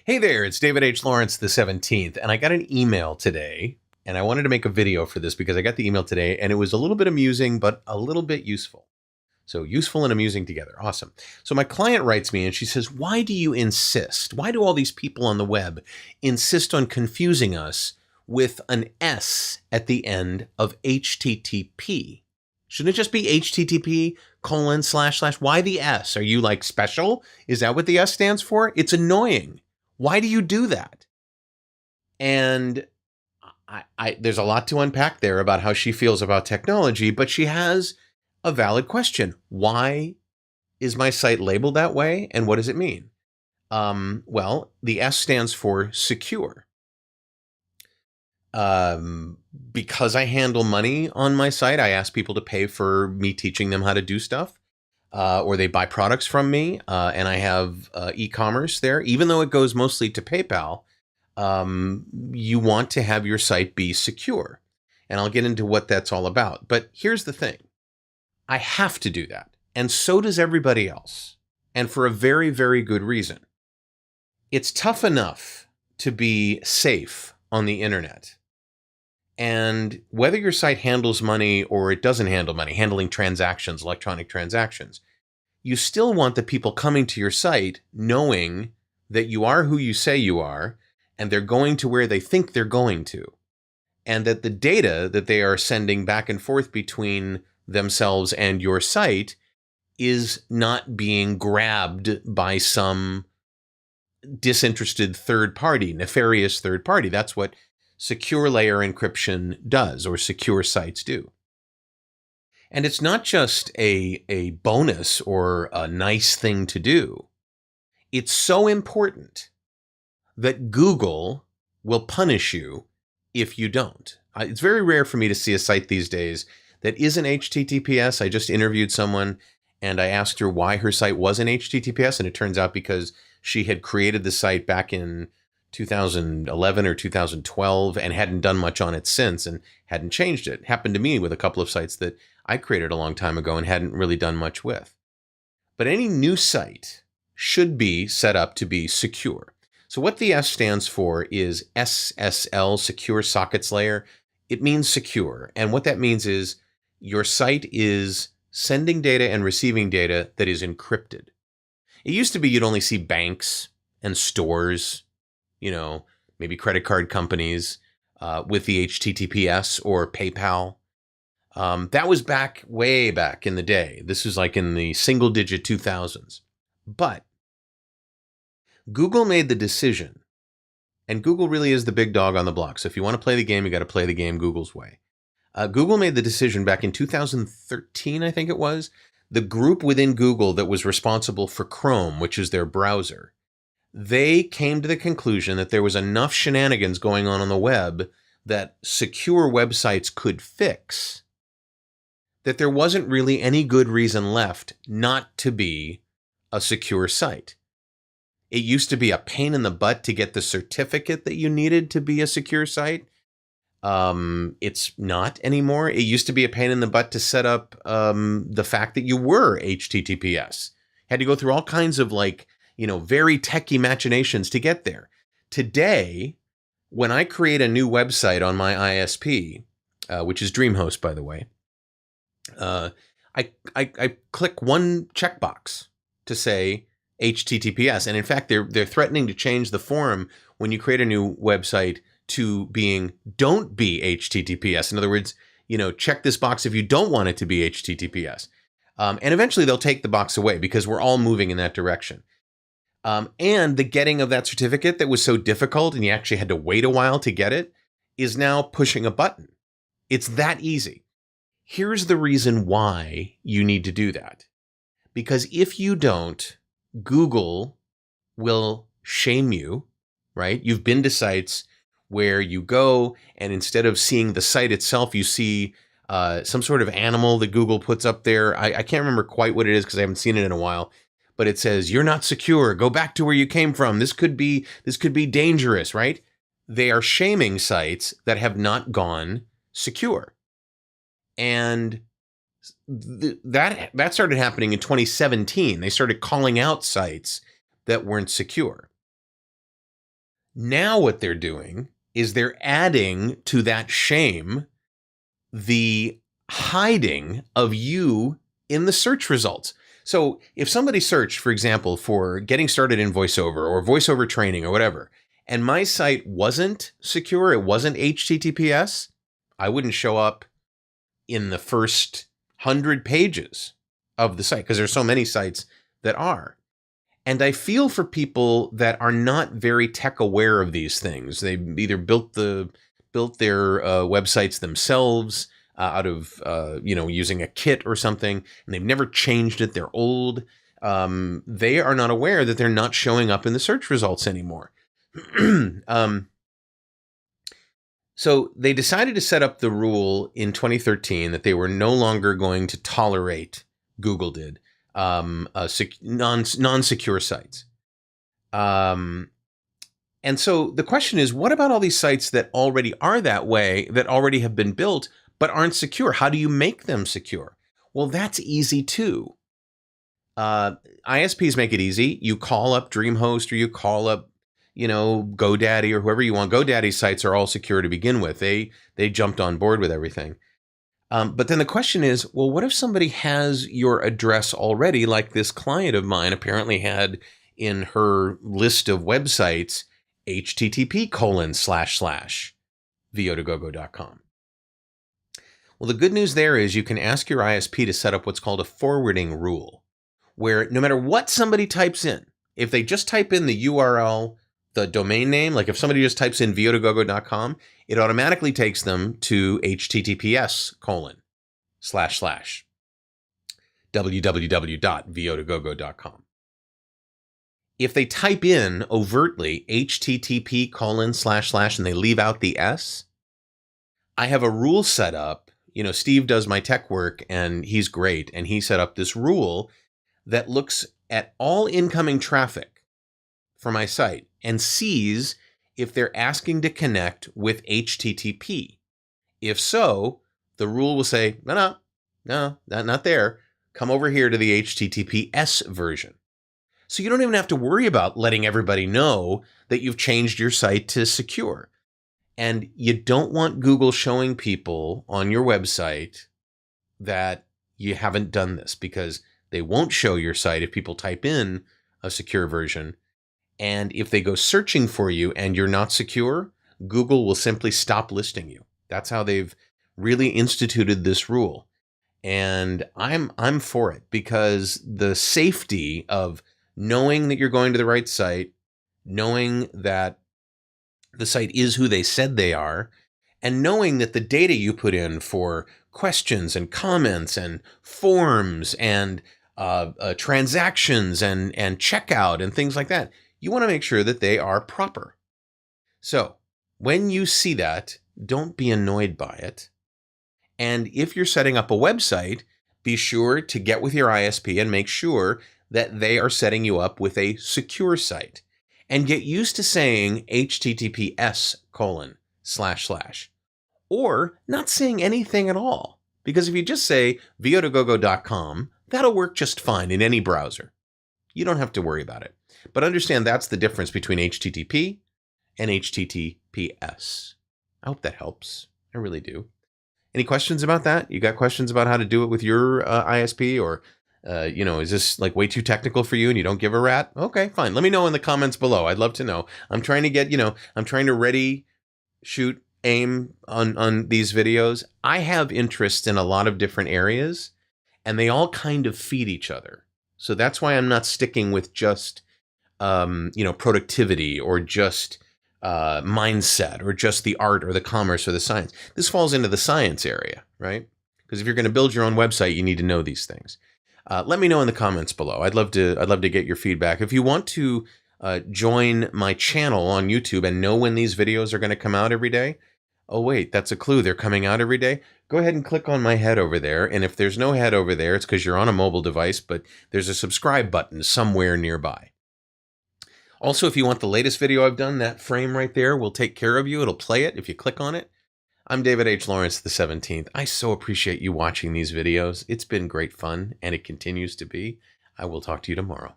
Hey there, it's David H. Lawrence the 17th, and I got an email today, and I wanted to make a video for this because I got the email today, and it was a little bit amusing, but a little bit useful. So useful and amusing together. Awesome. So my client writes me and she says, why do you insist? Why do all these people on the web insist on confusing us with an S at the end of HTTP? Shouldn't it just be HTTP colon slash slash? Why the S? Are you like special? Is that what the S stands for? It's annoying. Why do you do that? And there's a lot to unpack there about how she feels about technology, but she has a valid question. Why is my site labeled that way? And what does it mean? Well, the S stands for secure. Because I handle money on my site, I ask people to pay for me teaching them how to do stuff. Or they buy products from me, and I have e-commerce there. Even though it goes mostly to PayPal, you want to have your site be secure. And I'll get into what that's all about. But here's the thing. I have to do that. And so does everybody else. And for a very, very good reason. It's tough enough to be safe on the internet. And whether your site handles money or it doesn't handle money, handling transactions, electronic transactions, you still want the people coming to your site knowing that you are who you say you are, and they're going to where they think they're going to. And that the data that they are sending back and forth between themselves and your site is not being grabbed by some disinterested third party, nefarious third party. That's what secure layer encryption does, or secure sites do. And it's not just a bonus or a nice thing to do. It's so important that Google will punish you if you don't. It's very rare for me to see a site these days that isn't HTTPS. I just interviewed someone and I asked her why her site wasn't HTTPS, and it turns out because she had created the site back in 2011 or 2012 and hadn't done much on it since and hadn't changed it. Happened to me with a couple of sites that I created a long time ago and hadn't really done much with. But any new site should be set up to be secure. So what the S stands for is SSL, Secure Sockets Layer. It means secure. And what that means is your site is sending data and receiving data that is encrypted. It used to be you'd only see banks and stores, maybe credit card companies with the HTTPS or PayPal. That was way back in the day. This was like in the single-digit 2000s. But Google made the decision, and Google really is the big dog on the block. So if you want to play the game, you got to play the game Google's way. Google made the decision back in 2013, I think it was. The group within Google that was responsible for Chrome, which is their browser, they came to the conclusion that there was enough shenanigans going on the web that secure websites could fix, that there wasn't really any good reason left not to be a secure site. It used to be a pain in the butt to get the certificate that you needed to be a secure site. It's not anymore. It used to be a pain in the butt to set up the fact that you were HTTPS. Had to go through all kinds of very techie machinations to get there. Today, when I create a new website on my ISP, which is DreamHost, by the way, I click one checkbox to say HTTPS. And in fact, they're threatening to change the form when you create a new website to being don't be HTTPS. In other words, check this box if you don't want it to be HTTPS. And eventually they'll take the box away because we're all moving in that direction. And the getting of that certificate that was so difficult and you actually had to wait a while to get it is now pushing a button. It's that easy. Here's the reason why you need to do that. Because if you don't, Google will shame you, right? You've been to sites where you go and instead of seeing the site itself, you see some sort of animal that Google puts up there. I can't remember quite what it is because I haven't seen it in a while, but it says, you're not secure. Go back to where you came from. This could be dangerous, right? They are shaming sites that have not gone secure. And that started happening in 2017. They started calling out sites that weren't secure. Now what they're doing is they're adding to that shame the hiding of you in the search results. So if somebody searched, for example, for getting started in voiceover or voiceover training or whatever, and my site wasn't secure, it wasn't HTTPS, I wouldn't show up in the first 100 pages of the site because there's so many sites that are. And I feel for people that are not very tech aware of these things. They either built their websites themselves out of using a kit or something, and they've never changed it. They're old. They are not aware that they're not showing up in the search results anymore. So they decided to set up the rule in 2013 that they were no longer going to tolerate, Google did, non-secure sites. And so the question is, what about all these sites that already are that way, that already have been built, but aren't secure? How do you make them secure? Well, that's easy too. ISPs make it easy. You call up DreamHost or you call up, GoDaddy or whoever you want. GoDaddy's sites are all secure to begin with. They jumped on board with everything. But then the question is, well, what if somebody has your address already, like this client of mine apparently had in her list of websites, http://votogogo.com. Well, the good news there is you can ask your ISP to set up what's called a forwarding rule, where no matter what somebody types in, if they just type in the URL, the domain name, like if somebody just types in votogogo.com, it automatically takes them to https://www.votogogo.com. If they type in overtly http:// and they leave out the S, I have a rule set up. Steve does my tech work and he's great. And he set up this rule that looks at all incoming traffic for my site and sees if they're asking to connect with HTTP. If so, the rule will say, no, not there. Come over here to the HTTPS version. So you don't even have to worry about letting everybody know that you've changed your site to secure. And you don't want Google showing people on your website that you haven't done this, because they won't show your site if people type in a secure version. And if they go searching for you and you're not secure, Google will simply stop listing you. That's how they've really instituted this rule. And I'm for it, because the safety of knowing that you're going to the right site, knowing that the site is who they said they are, and knowing that the data you put in for questions and comments and forms and transactions and checkout and things like that, you want to make sure that they are proper. So when you see that, don't be annoyed by it. And if you're setting up a website, be sure to get with your ISP and make sure that they are setting you up with a secure site. And get used to saying https://, or not saying anything at all. Because if you just say votogogo.com, that'll work just fine in any browser. You don't have to worry about it. But understand that's the difference between HTTP and HTTPS. I hope that helps. I really do. Any questions about that? You got questions about how to do it with your ISP, or is this like way too technical for you and you don't give a rat? Okay, fine. Let me know in the comments below. I'd love to know. I'm trying to get, I'm trying to ready, shoot, aim on these videos. I have interests in a lot of different areas, and they all kind of feed each other. So that's why I'm not sticking with just, productivity or just mindset or just the art or the commerce or the science. This falls into the science area, right? Because if you're going to build your own website, you need to know these things. Let me know in the comments below. I'd love to get your feedback. If you want to join my channel on YouTube and know when these videos are going to come out every day, oh wait, that's a clue. They're coming out every day. Go ahead and click on my head over there. And if there's no head over there, it's because you're on a mobile device, but there's a subscribe button somewhere nearby. Also, if you want the latest video I've done, that frame right there will take care of you. It'll play it if you click on it. I'm David H. Lawrence the 17th. I so appreciate you watching these videos. It's been great fun, and it continues to be. I will talk to you tomorrow.